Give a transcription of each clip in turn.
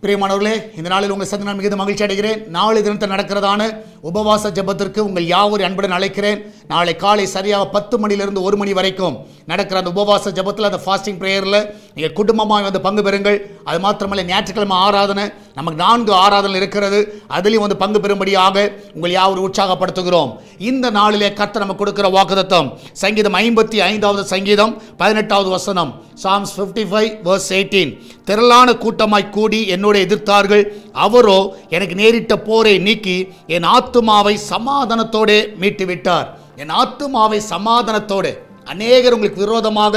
பிரியமானவர்களே, இந்த நாளில் உங்கள் சந்தி நான் மிகுந்த மகிழ்ச்சி அடைகிறேன். நாளை தினத்தில் நடக்கிறதான உபவாச ஜெபத்திற்கு உங்கள் யாவரும் அன்புடன் அழைக்கிறேன். நாளை காலை சரியாக 10 மணிலிருந்து 1 மணி வரைக்கும் நடக்கிற அந்த உபவாச ஜெபத்தில், அந்த ஃபாஸ்டிங் ப்ரேயரில் நீங்கள் குடும்பமாக வந்து பங்கு பெறுங்கள். அது மாத்திரமல்ல, ஞாயிற்றுக்கிழமை ஆராதனை நமக்கு 4 ஆராதனை இருக்கிறது. அதிலையும் வந்து பங்கு பெறும்படியாக உங்கள் யாவரும் உற்சாகப்படுத்துகிறோம். இந்த நாளிலே கர்த்தர் நமக்கு கொடுக்கிற வாக்குத்தத்தம் சங்கீதம் 55வது சங்கீதம் 18வது வசனம், Psalms 55 verse 18. திரளான கூட்டமாய் கூடி என்னோட எதிர்த்தார்கள், அவரோ எனக்கு நேரிட்ட போரை நீக்கி என் ஆத்துமாவை சமாதானத்தோடு மீட்டு விட்டார். என் ஆத்துமாவை சமாதானத்தோடு. அநேகர் உங்களுக்கு விரோதமாக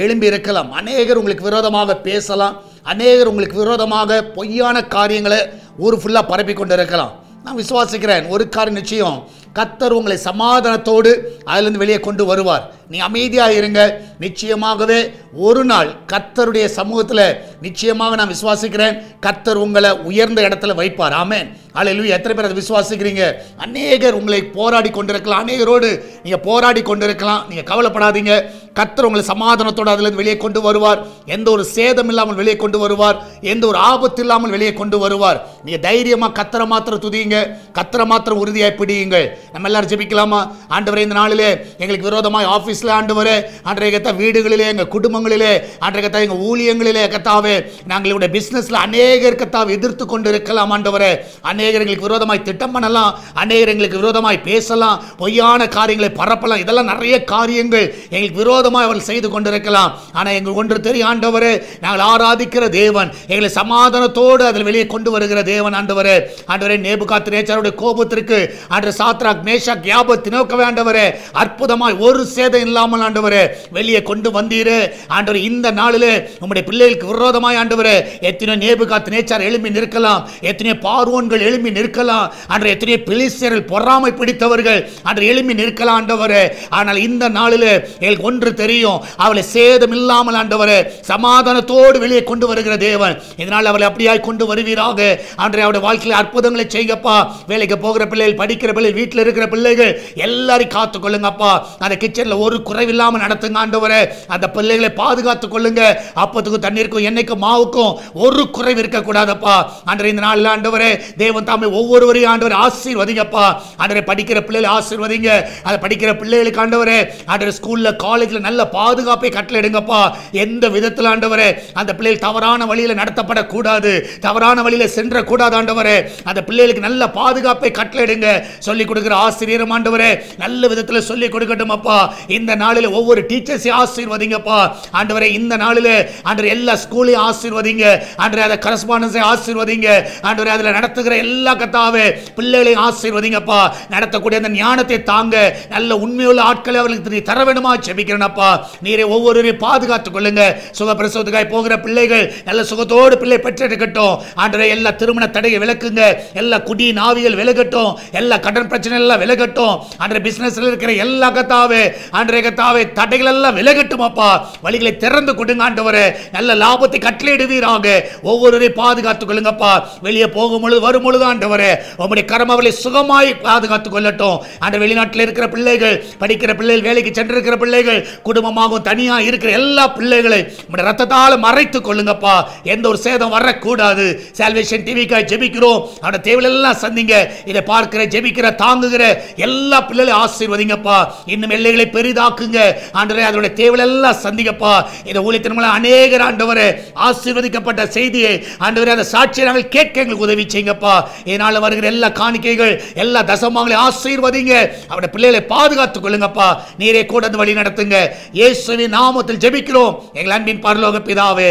எழும்பி இருக்கலாம், அநேகர் உங்களுக்கு விரோதமாக பேசலாம், அநேகர் உங்களுக்கு விரோதமாக பொய்யான காரியங்களை ஊர் ஃபுல்லாக பரப்பி கொண்டு இருக்கலாம். நான் விசுவாசிக்கிறேன், ஒரு காரியம் நிச்சயம், கர்த்தர் உங்களை சமாதானத்தோடு அதிலிருந்து வெளியே கொண்டு வருவார். நீ அமைதியாக இருங்க. நிச்சயமாகவே ஒரு நாள் கர்த்தருடைய சமூகத்தில் நிச்சயமாக நான் விசுவாசிக்கிறேன், கர்த்தர் உங்களை உயர்ந்த இடத்துல வைப்பார். ஆமென். அல்லேலூயா. எத்தனை பேர் அதை விசுவாசிக்கிறீங்க? அநேகர் உங்களை போராடி கொண்டிருக்கலாம், அநேகரோடு நீங்கள் போராடி கொண்டிருக்கலாம். நீங்கள் கவலைப்படாதீங்க. கர்த்தர் உங்களை சமாதானத்தோடு அதிலிருந்து வெளியே கொண்டு வருவார். எந்த ஒரு சேதம் இல்லாமல் வெளியே கொண்டு வருவார், எந்த ஒரு ஆபத்து இல்லாமல் வெளியே கொண்டு வருவார். நீங்கள் தைரியமாக கர்த்தரை மாத்திரம் துதியுங்க, கர்த்தரை மாத்திரம் உறுதியாய் பிடியுங்கள். நம்ம எல்லாரும் ஜெபிக்கலாமா? ஆண்டவரே, இந்த நாளிலே எங்களுக்கு விரோதமாய் ஆஃபீஸில் ஆண்டவரே, ஆண்டவரே கத்தா, வீடுகளிலே, எங்கள் குடும்பங்களிலே, ஆண்டவரே கத்தா, எங்கள் ஊழியங்களிலே கத்தாவே, நாங்களுடைய பிஸ்னஸில் அநேகர் கத்தாவை எதிர்த்து கொண்டு இருக்கலாம். ஆண்டவரே, அநேகர் எங்களுக்கு விரோதமாய் திட்டம் பண்ணலாம், அநேகர் எங்களுக்கு விரோதமாய் பேசலாம், பொய்யான காரியங்களை பரப்பலாம். இதெல்லாம் நிறைய காரியங்கள் எங்களுக்கு விரோதமாய் அவர்கள் செய்து கொண்டிருக்கலாம். ஆனால் எங்களுக்கு ஒன்று தெரியும் ஆண்டவரே, நாங்கள் ஆராதிக்கிற தேவன் எங்களை சமாதானத்தோடு அதில் வெளியே கொண்டு வருகிற தேவன். ஆண்டவரே, ஆண்டவரே, நேபுகாத்நேச்சாருடைய கோபத்திற்கு ஆண்டவர் சாத்ராக் மேஷாக் ஆபேத்நேகோவை ஆண்டவரே அற்புதமாய் ஒரு சேதம் இல்லாமல் ஆண்டவரே வெளியே கொண்டு வந்தீரே. ஆண்டவரே, இந்த நாளிலே உம்முடைய பிள்ளைகளுக்கு விரோதமாய் ஆண்டவரே எத்தனை நேபுகாத்நேச்சார் எழும்பி நிற்கலாம், எத்தனை பார்வோன்கள் எழும்பி நிற்கலாம், ஆண்டவரே எத்தனை பெலிஸ்தியர்கள் பொறாமை பிடித்தவர்கள் ஆண்டவரே எழும்பி நிற்கலாம் ஆண்டவரே. ஆனால் இந்த நாளிலே எங்களுக்கு ஒன்று தெரியும், அவளை சேதம் இல்லாமல் ஆண்டவரே சமாதானத்தோடு வெளியே கொண்டு வருகிற தேவன். இதனால் அவளை அப்படியாய் கொண்டு வருவீராக. ஆண்டவரே, அவருடைய வாழ்க்கையில் அற்புதங்களை செய்யுங்கப்பா. வேலைக்கு போகிற பிள்ளைகள், படிக்கிற பிள்ளைகள், வீட்டில் இருக்கிற பிள்ளைகள் எல்லாரையும் காத்துக் கொள்ளுங்கப்பா. அந்த கிச்சனில் ஒரு குறைவில்லாமல் நடத்துங்க ஆண்டவரே. அந்த பிள்ளைகளை பாதுகாத்துக் கொள்ளுங்க. அப்பத்துக்கும் தண்ணீருக்கும் எண்ணெய்க்கும் மாவுக்கும் ஒரு குறைவு இருக்கக்கூடாதப்பா. ஆண்டவரே, இந்த நாளில் ஆண்டவரே தேவன் தாமே ஒவ்வொருவரையும் ஆண்டவரே ஆசீர்வதிங்கப்பா. ஆண்டவரே, படிக்கிற பிள்ளைகளை ஆசீர்வதிங்க. அதை படிக்கிற பிள்ளைகளுக்கு ஆண்டவரே ஆண்டவரே ஸ்கூலில், காலேஜில் நல்ல பாதுகாப்பை கட்டளையிடுங்கப்பா. எந்த விதத்தில் ஆண்டவரே அந்த பிள்ளைகள் தவறான வழியில் நடத்தப்படக்கூடாது, தவறான வழியில் சென்றக்கூடாது ஆண்டவரே. அந்த பிள்ளைகளுக்கு நல்ல பாதுகாப்பை கட்டளையிடுங்க. சொல்லிக் கொடுக்கிற ஆசிரியரும் ஆண்டவரே நல்ல விதத்தில் சொல்லிக் கொடுக்கட்டும் அப்பா. இந்த நாளில் ஒவ்வொரு டீச்சர்ஸையும் ஆசீர்வதிங்கப்பா. ஆண்டவரே, இந்த நாளில் ஆண்டவரே எல்லா ஸ்கூலையும் ஆசீர்வதிங்க. ஆண்டவரே, அதை கரஸ்பாண்டன்ஸை ஆசீர்வதிங்க. ஆண்டவரே, அதில் நடத்துகிற எல்லா கத்தாவே பிள்ளைகளையும் ஆசீர்வதிங்கப்பா. நடத்தக்கூடிய அந்த ஞானத்தை தாங்க, நல்ல உண்மையுள்ள ஆட்களை அவர்களுக்கு நீ தர வேண்டுமா ஜெபிக்கிறேனப்பா. நீரே ஒவ்வொருவரையும் பாதுகாத்துக் கொள்ளுங்க. சுகப்பிரசவத்துக்காய் போகிற பிள்ளைகள் நல்ல சுகத்தோடு பிள்ளை பெற்றெடுக்கட்டும். ஆண்டவரே, எல்லா திருமண தடையை விலக்குங்க, எல்லா குடி நாவிகள் விலகட்டும், எல்லா கடன் பிரச்சனை எல்லாம் விலகட்டும். ஆண்டவரே, பிசினஸ்ல இருக்கிற எல்லா கத்தாவே ஆண்டவரே கத்தாவே தடைகள் எல்லாம் விலகட்டும் அப்பா. வழிகளை திறந்து கொடுங்க ஆண்டவரே. நல்ல லாபத்தை கட்டளையிடுவீராக. ஒவ்வொருவரையும் பாதுகாத்துக் கொள்ளுங்கப்பா. வெளியே போகும் பொழுது வரும் பொழுது ஆண்டவரே உம்முடைய கரம் அவளை சுகமாய் பாதுகாத்துக் கொள்ளட்டும். அந்த வெளிநாட்டில் இருக்கிற பிள்ளைகள், படிக்கிற பிள்ளைகள், வேலைக்கு சென்றிருக்கிற பிள்ளைகள், குடும்பமாகவும் தனியாக இருக்கிற எல்லா பிள்ளைகளை உம்முடைய ரத்தத்தால் மறைத்துக் கொள்ளுங்கப்பா. எந்த ஒரு சேதம் வரக்கூடாது. சால்வேஷன் டிவிக்காய் ஜெபிக்கிறோம். அவருடைய தேவையெல்லாம் சந்திங்க. இதை பார்க்கிற, ஜெபிக்கிற, தாங்குகிற எல்லா பிள்ளைகளை ஆசீர்வதிங்கப்பா. இன்னும் எல்லைகளை பெரிதாக்குங்க ஆண்டவரே. அதனுடைய தேவையெல்லாம் சந்திங்கப்பா. இந்த ஊழியத்தின் மூலம் அநேகர் ஆண்டவரே ஆசீர்வதிக்கப்பட்ட செய்தியை ஆண்டவரே அந்த சாட்சியை நாங்கள் கேட்க எங்களுக்கு உதவி செய்யுங்கப்பா. இதனால் வருகிற எல்லா காணிக்கைகள், எல்லா தசமாங்களை ஆசீர்வதிங்க. அவருடைய பிள்ளைகளை பாதுகாத்துக் கொள்ளுங்கப்பா. நீரே கூட அந்த வழி நடத்துங்க. இயேசுவின் நாமத்தில் ஜெபிக்கிறோம் எங்கள் அன்பின் பரலோக பிதாவே.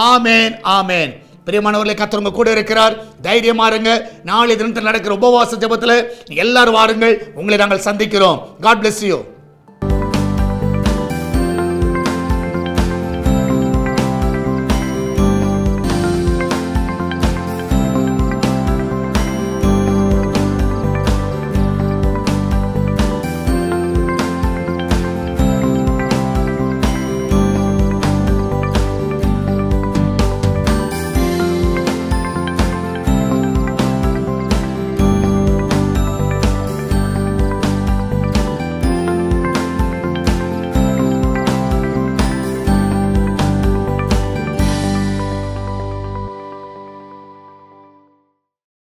ஆமென், ஆமென். பிரியமானவர்களே, கர்த்தர் உங்க கூட இருக்கிறார். தைரியமா இருங்க. நாளை தினத்தில் நடக்கிற உபவாச ஜெபத்தில் எல்லாரும் வாருங்கள். உங்களை நாங்கள் சந்திக்கிறோம். God bless you.